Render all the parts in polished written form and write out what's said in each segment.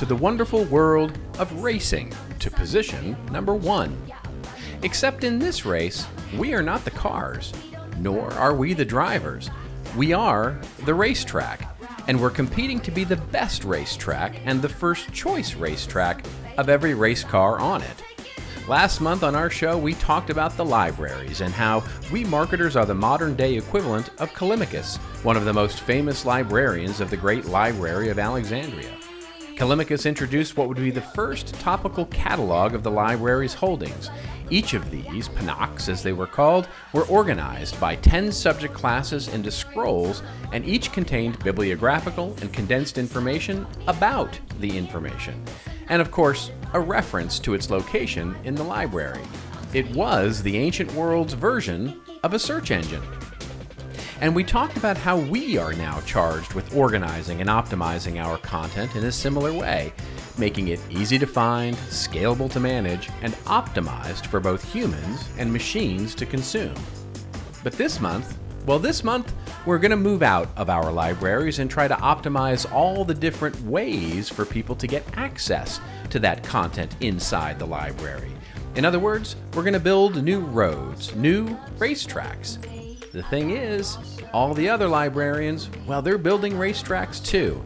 the wonderful world of racing to position number 1. Except in this race, we are not the cars, nor are we the drivers. We are the racetrack, and we're competing to be the best racetrack and the first choice racetrack of every race car on it. Last month on our show, we talked about the libraries and how we marketers are the modern-day equivalent of Callimachus, one of the most famous librarians of the Great Library of Alexandria. Callimachus introduced what would be the first topical catalog of the library's holdings. Each of these, Panax as they were called, were organized by 10 subject classes into scrolls, and each contained bibliographical and condensed information about the information. And of course, a reference to its location in the library. It was the ancient world's version of a search engine. And we talked about how we are now charged with organizing and optimizing our content in a similar way, making it easy to find, scalable to manage, and optimized for both humans and machines to consume. But this month, we're going to move out of our libraries and try to optimize all the different ways for people to get access to that content inside the library. In other words, we're going to build new roads, new racetracks. The thing is, all the other librarians, well, they're building racetracks too.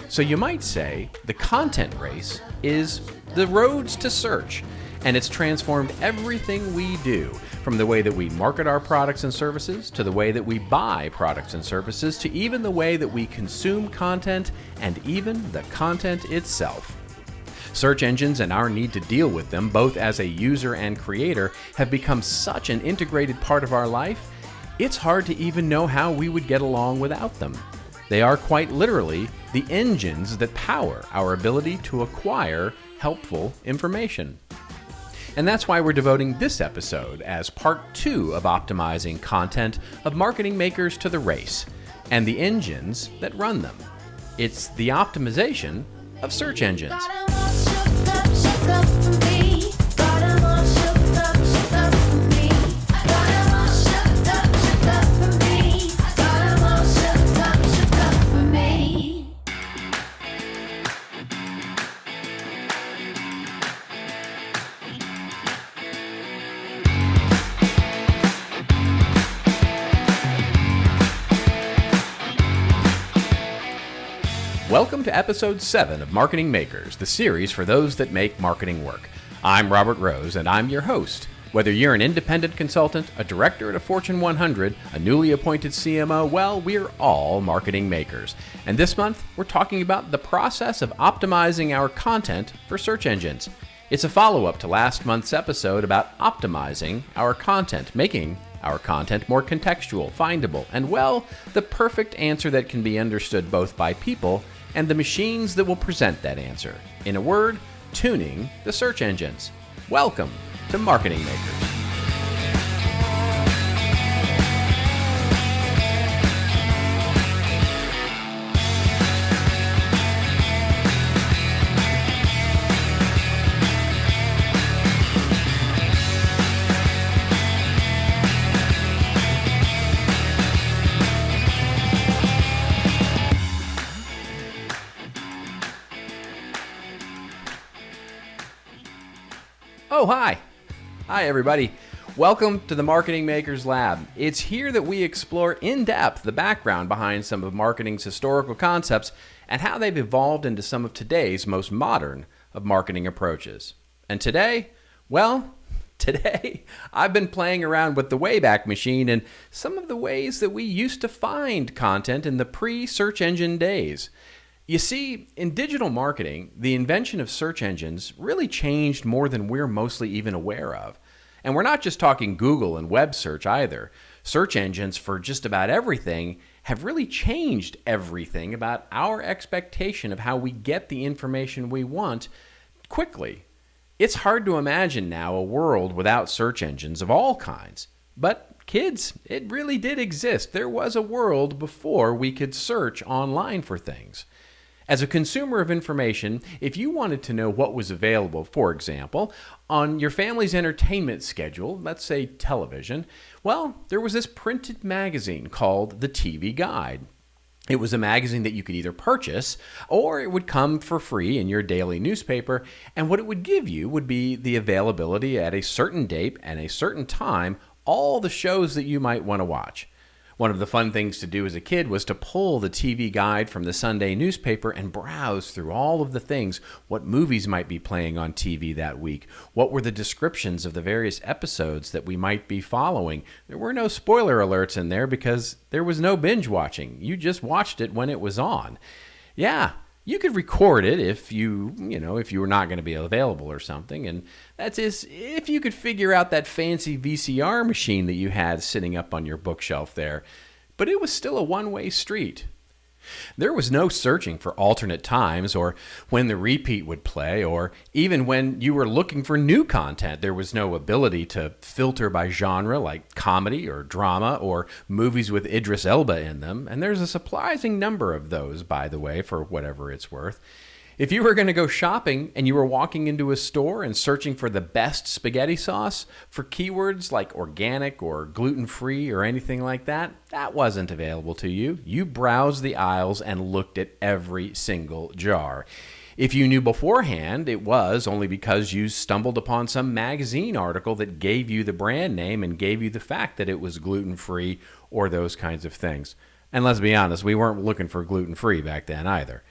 So you might say the content race is the roads to search, and it's transformed everything we do, from the way that we market our products and services, to the way that we buy products and services, to even the way that we consume content, and even the content itself. Search engines and our need to deal with them, both as a user and creator, have become such an integrated part of our life, it's hard to even know how we would get along without them. They are quite literally the engines that power our ability to acquire helpful information. And that's why we're devoting this episode as part 2 of optimizing content of marketing makers to the race and the engines that run them. It's the optimization of search engines. Welcome to episode 7 of Marketing Makers, the series for those that make marketing work. I'm Robert Rose, and I'm your host. Whether you're an independent consultant, a director at a Fortune 100, a newly appointed CMO, well, we're all marketing makers. And this month, we're talking about the process of optimizing our content for search engines. It's a follow-up to last month's episode about optimizing our content, making our content more contextual, findable, and, well, the perfect answer that can be understood both by people and the machines that will present that answer. In a word, tuning the search engines. Welcome to Marketing Makers. Oh, hi. Hi, everybody. Welcome to the Marketing Makers Lab. It's here that we explore in depth the background behind some of marketing's historical concepts and how they've evolved into some of today's most modern of marketing approaches. And today I've been playing around with the Wayback Machine and some of the ways that we used to find content in the pre-search engine days. You see, in digital marketing, the invention of search engines really changed more than we're mostly even aware of. And we're not just talking Google and web search either. Search engines for just about everything have really changed everything about our expectation of how we get the information we want quickly. It's hard to imagine now a world without search engines of all kinds. But kids, it really did exist. There was a world before we could search online for things. As a consumer of information, if you wanted to know what was available, for example, on your family's entertainment schedule, let's say television, well, there was this printed magazine called the TV Guide. It was a magazine that you could either purchase or it would come for free in your daily newspaper. And what it would give you would be the availability at a certain date and a certain time, all the shows that you might want to watch. One of the fun things to do as a kid was to pull the TV guide from the Sunday newspaper and browse through all of the things, what movies might be playing on TV that week, what were the descriptions of the various episodes that we might be following. There were no spoiler alerts in there because there was no binge watching. You just watched it when it was on. Yeah, you could record it if you were not going to be available or something. And that's if you could figure out that fancy VCR machine that you had sitting up on your bookshelf there. But it was still a one-way street. There was no searching for alternate times or when the repeat would play, or even when you were looking for new content. There was no ability to filter by genre like comedy or drama or movies with Idris Elba in them. And there's a surprising number of those, by the way, for whatever it's worth. If you were going to go shopping and you were walking into a store and searching for the best spaghetti sauce, for keywords like organic or gluten-free or anything like that, that wasn't available to you. You browsed the aisles and looked at every single jar. If you knew beforehand, it was only because you stumbled upon some magazine article that gave you the brand name and gave you the fact that it was gluten-free or those kinds of things. And let's be honest, we weren't looking for gluten-free back then either.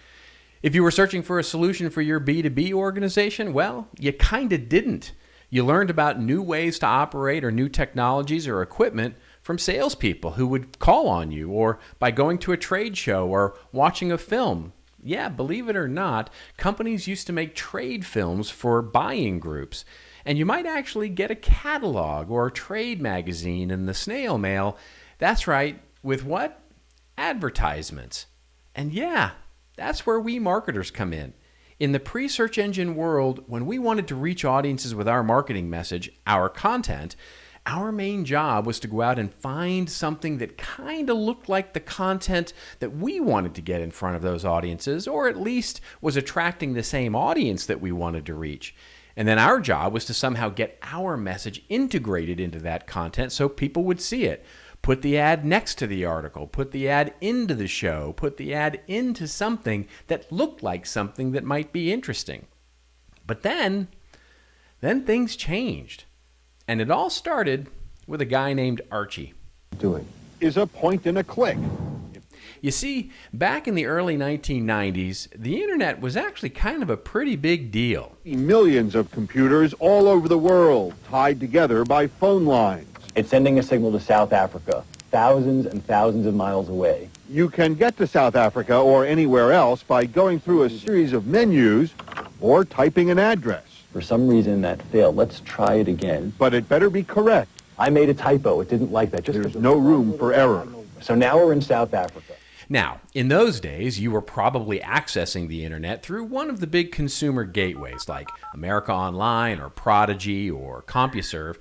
If you were searching for a solution for your B2B organization, well, you kind of didn't. You learned about new ways to operate or new technologies or equipment from salespeople who would call on you, or by going to a trade show or watching a film. Yeah, believe it or not, companies used to make trade films for buying groups. And you might actually get a catalog or a trade magazine in the snail mail. That's right, with what? Advertisements. And yeah, that's where we marketers come in. In the pre-search engine world, when we wanted to reach audiences with our marketing message, our content, our main job was to go out and find something that kind of looked like the content that we wanted to get in front of those audiences, or at least was attracting the same audience that we wanted to reach. And then our job was to somehow get our message integrated into that content so people would see it. Put the ad next to the article, put the ad into the show, put the ad into something that looked like something that might be interesting. But then things changed. And it all started with a guy named Archie. Doing is a point and a click. You see, back in the early 1990s, the internet was actually kind of a pretty big deal. Millions of computers all over the world tied together by phone lines. It's sending a signal to South Africa, thousands and thousands of miles away. You can get to South Africa or anywhere else by going through a series of menus or typing an address. For some reason that failed. Let's try it again. But it better be correct. I made a typo. It didn't like that. There's no room for error. So now we're in South Africa. Now, in those days, you were probably accessing the internet through one of the big consumer gateways like America Online or Prodigy or CompuServe.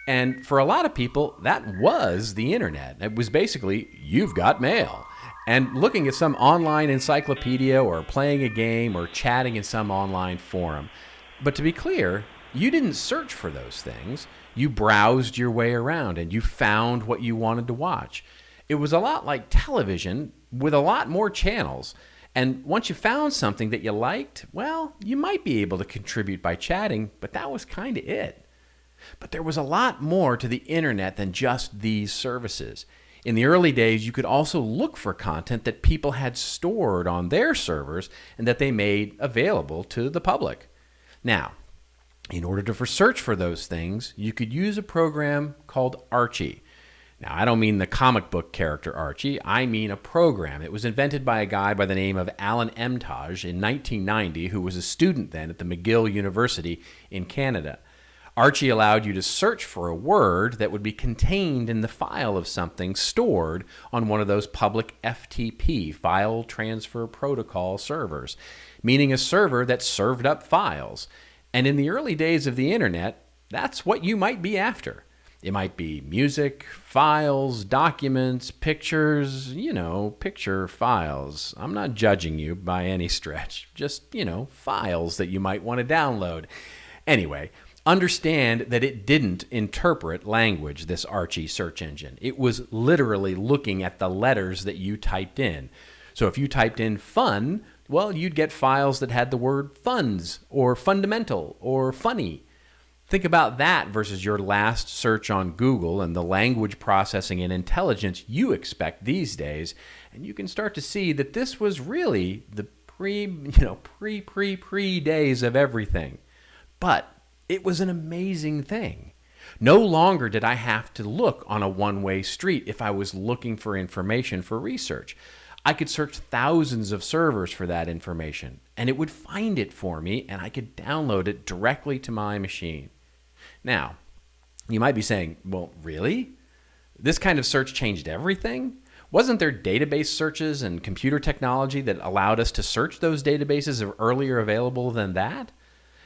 And for a lot of people, that was the internet. It was basically, you've got mail. And looking at some online encyclopedia or playing a game or chatting in some online forum. But to be clear, you didn't search for those things. You browsed your way around and you found what you wanted to watch. It was a lot like television with a lot more channels. And once you found something that you liked, well, you might be able to contribute by chatting, but that was kind of it. But there was a lot more to the internet than just these services. In the early days, you could also look for content that people had stored on their servers and that they made available to the public. Now, in order to search for those things, you could use a program called Archie. Now, I don't mean the comic book character Archie. I mean a program. It was invented by a guy by the name of Alan Emtage in 1990, who was a student then at the McGill University in Canada. Archie allowed you to search for a word that would be contained in the file of something stored on one of those public FTP, File Transfer Protocol servers, meaning a server that served up files. And in the early days of the internet, that's what you might be after. It might be music, files, documents, pictures, picture files. I'm not judging you by any stretch, just, files that you might want to download. Anyway, understand that it didn't interpret language, this Archie search engine. It was literally looking at the letters that you typed in. So if you typed in fun, well, you'd get files that had the word funds or fundamental or funny. Think about that versus your last search on Google and the language processing and intelligence you expect these days, and you can start to see that this was really the pre days of everything. But it was an amazing thing. No longer did I have to look on a one-way street if I was looking for information for research. I could search thousands of servers for that information, and it would find it for me, and I could download it directly to my machine. Now, you might be saying, well, really? This kind of search changed everything? Wasn't there database searches and computer technology that allowed us to search those databases earlier available than that?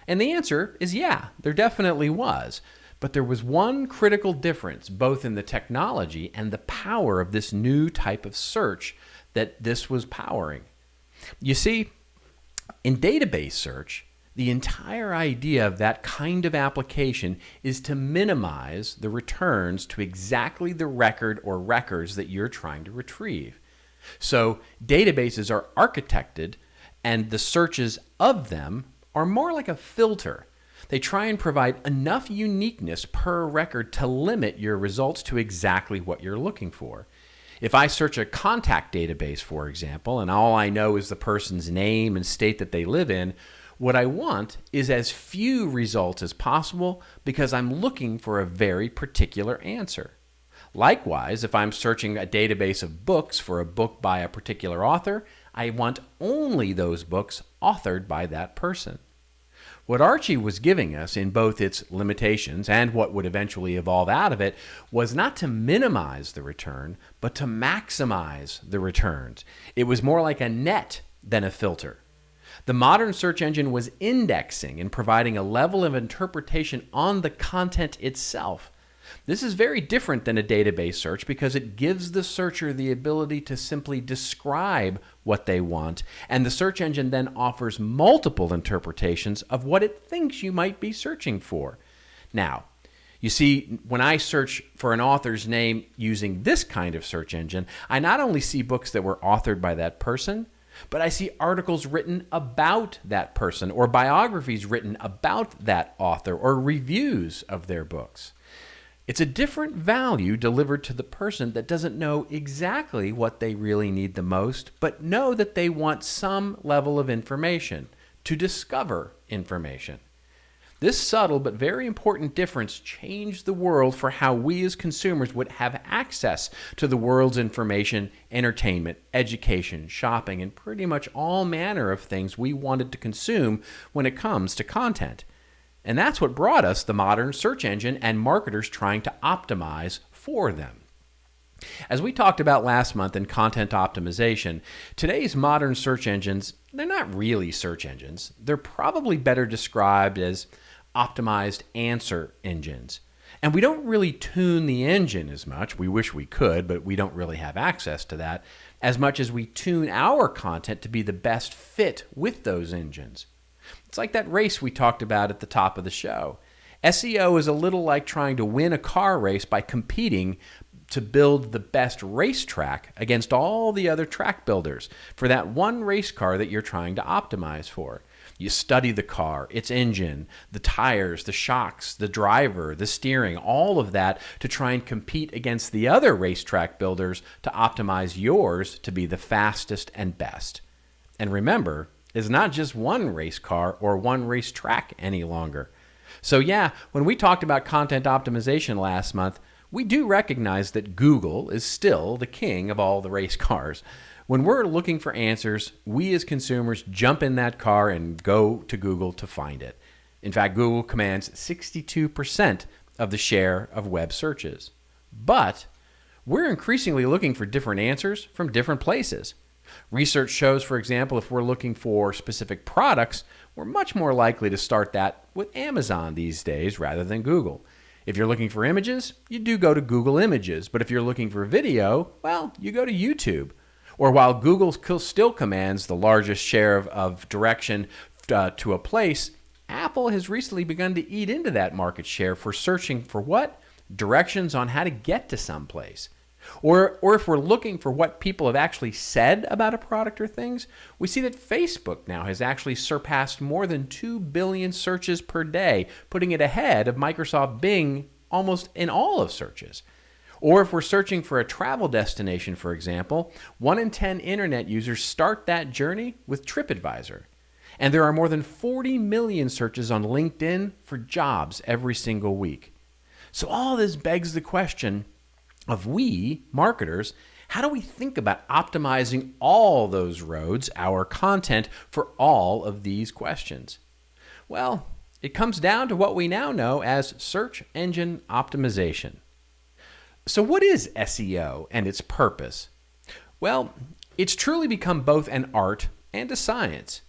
And the answer is yeah, there definitely was. But there was one critical difference, both in the technology and the power of this new type of search that this was powering. You see, in database search, the entire idea of that kind of application is to minimize the returns to exactly the record or records that you're trying to retrieve. So databases are architected, and the searches of them are more like a filter. They try and provide enough uniqueness per record to limit your results to exactly what you're looking for. If I search a contact database, for example, and all I know is the person's name and state that they live in, what I want is as few results as possible because I'm looking for a very particular answer. Likewise, if I'm searching a database of books for a book by a particular author, I want only those books authored by that person. What Archie was giving us in both its limitations and what would eventually evolve out of it was not to minimize the return, but to maximize the returns. It was more like a net than a filter. The modern search engine was indexing and providing a level of interpretation on the content itself. This is very different than a database search because it gives the searcher the ability to simply describe what they want, and the search engine then offers multiple interpretations of what it thinks you might be searching for. Now, you see, when I search for an author's name using this kind of search engine, I not only see books that were authored by that person, but I see articles written about that person or biographies written about that author or reviews of their books. It's a different value delivered to the person that doesn't know exactly what they really need the most, but know that they want some level of information, to discover information. This subtle but very important difference changed the world for how we as consumers would have access to the world's information, entertainment, education, shopping, and pretty much all manner of things we wanted to consume when it comes to content. And that's what brought us the modern search engine and marketers trying to optimize for them. As we talked about last month in content optimization, today's modern search engines, they're not really search engines. They're probably better described as optimized answer engines. And we don't really tune the engine as much. We wish we could, but we don't really have access to that, as much as we tune our content to be the best fit with those engines. It's like that race we talked about at the top of the show. SEO is a little like trying to win a car race by competing to build the best racetrack against all the other track builders for that one race car that you're trying to optimize for. You study the car, its engine, the tires, the shocks, the driver, the steering, all of that to try and compete against the other racetrack builders to optimize yours to be the fastest and best. And remember, it's not just one race car or one race track any longer. So yeah, when we talked about content optimization last month, we do recognize that Google is still the king of all the race cars. When we're looking for answers, we as consumers jump in that car and go to Google to find it. In fact, Google commands 62% of the share of web searches. But we're increasingly looking for different answers from different places. Research shows, for example, if we're looking for specific products, we're much more likely to start that with Amazon these days rather than Google. If you're looking for images, you do go to Google Images. But if you're looking for video, well, you go to YouTube. Or while Google still commands the largest share of direction to a place, Apple has recently begun to eat into that market share for searching for what? Directions on how to get to some place. Or if we're looking for what people have actually said about a product or things, we see that Facebook now has actually surpassed more than 2 billion searches per day, putting it ahead of Microsoft Bing almost in all of searches. Or if we're searching for a travel destination, for example, 1 in 10 internet users start that journey with TripAdvisor. And there are more than 40 million searches on LinkedIn for jobs every single week. So all this begs the question of we, marketers, how do we think about optimizing all those roads, our content, for all of these questions? Well, it comes down to what we now know as search engine optimization. So what is SEO and its purpose? Well, it's truly become both an art and a science.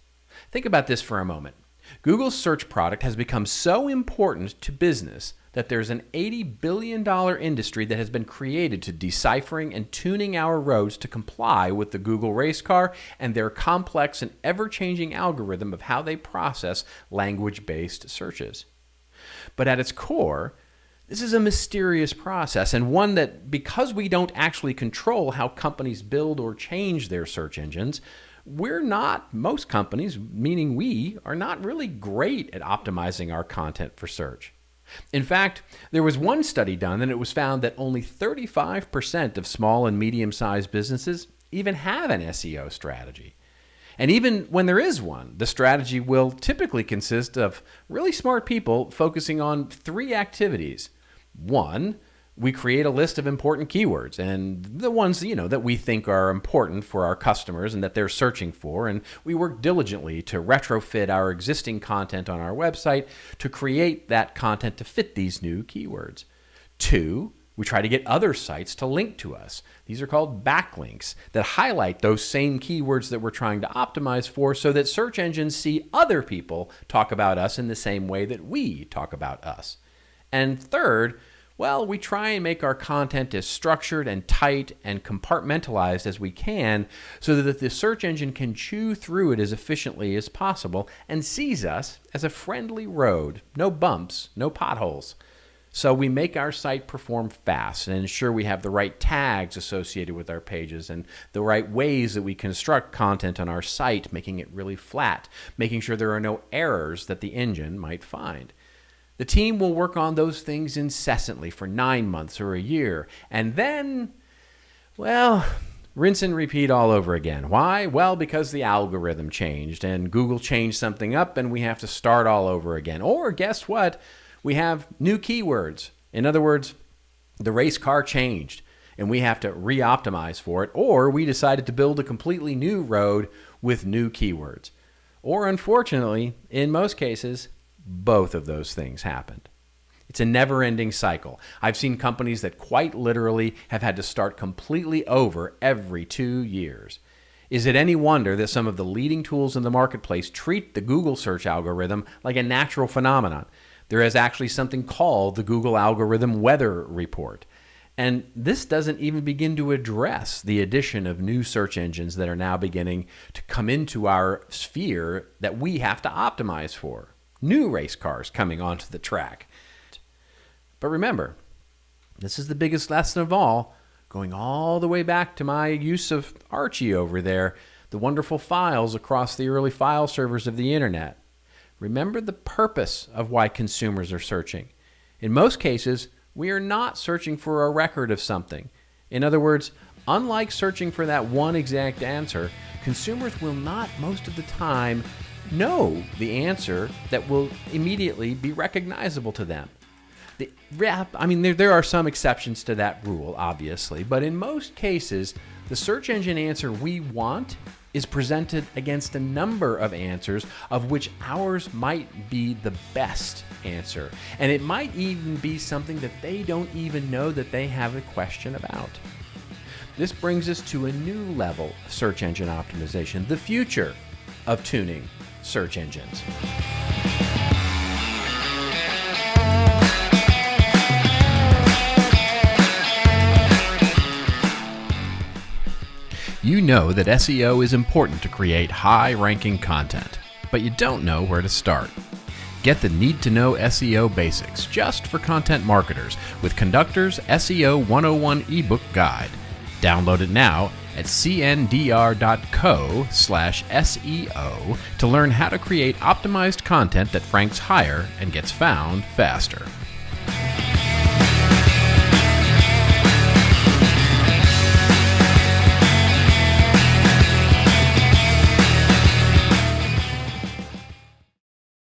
Think about this for a moment. Google's search product has become so important to business that there's an $80 billion industry that has been created to deciphering and tuning our roads to comply with the Google race car and their complex and ever-changing algorithm of how they process language-based searches. But at its core, this is a mysterious process, and one that, because we don't actually control how companies build or change their search engines, most companies, meaning we, are not really great at optimizing our content for search. In fact, there was one study done and it was found that only 35% of small and medium-sized businesses even have an SEO strategy. And even when there is one, the strategy will typically consist of really smart people focusing on 3 activities. 1, we create a list of important keywords and the ones, that we think are important for our customers and that they're searching for, and we work diligently to retrofit our existing content on our website to create that content to fit these new keywords. 2, we try to get other sites to link to us. These are called backlinks that highlight those same keywords that we're trying to optimize for so that search engines see other people talk about us in the same way that we talk about us. And 3rd, well, we try and make our content as structured and tight and compartmentalized as we can so that the search engine can chew through it as efficiently as possible and sees us as a friendly road, no bumps, no potholes. So we make our site perform fast and ensure we have the right tags associated with our pages and the right ways that we construct content on our site, making it really flat, making sure there are no errors that the engine might find. The team will work on those things incessantly for 9 months or a year, and then, well, rinse and repeat all over again. Why? Well, because the algorithm changed, and Google changed something up, and we have to start all over again. Or, guess what? We have new keywords. In other words, the race car changed, and we have to re-optimize for it, or we decided to build a completely new road with new keywords. Or, unfortunately, in most cases, both of those things happened. It's a never-ending cycle. I've seen companies that quite literally have had to start completely over every 2 years. Is it any wonder that some of the leading tools in the marketplace treat the Google search algorithm like a natural phenomenon? There is actually something called the Google Algorithm Weather Report. And this doesn't even begin to address the addition of new search engines that are now beginning to come into our sphere that we have to optimize for. New race cars coming onto the track. But remember, this is the biggest lesson of all, going all the way back to my use of Archie over there, the wonderful files across the early file servers of the internet. Remember the purpose of why consumers are searching. In most cases, we are not searching for a record of something. In other words, unlike searching for that one exact answer, consumers will not most of the time know the answer that will immediately be recognizable to them. There are some exceptions to that rule, obviously, but in most cases, the search engine answer we want is presented against a number of answers, of which ours might be the best answer. And it might even be something that they don't even know that they have a question about. This brings us to a new level of search engine optimization, the future of tuning search engines. You know that SEO is important to create high-ranking content, but you don't know where to start. Get the need-to-know SEO basics just for content marketers with Conductor's SEO 101 ebook guide. Download it now at cndr.co/SEO to learn how to create optimized content that ranks higher and gets found faster.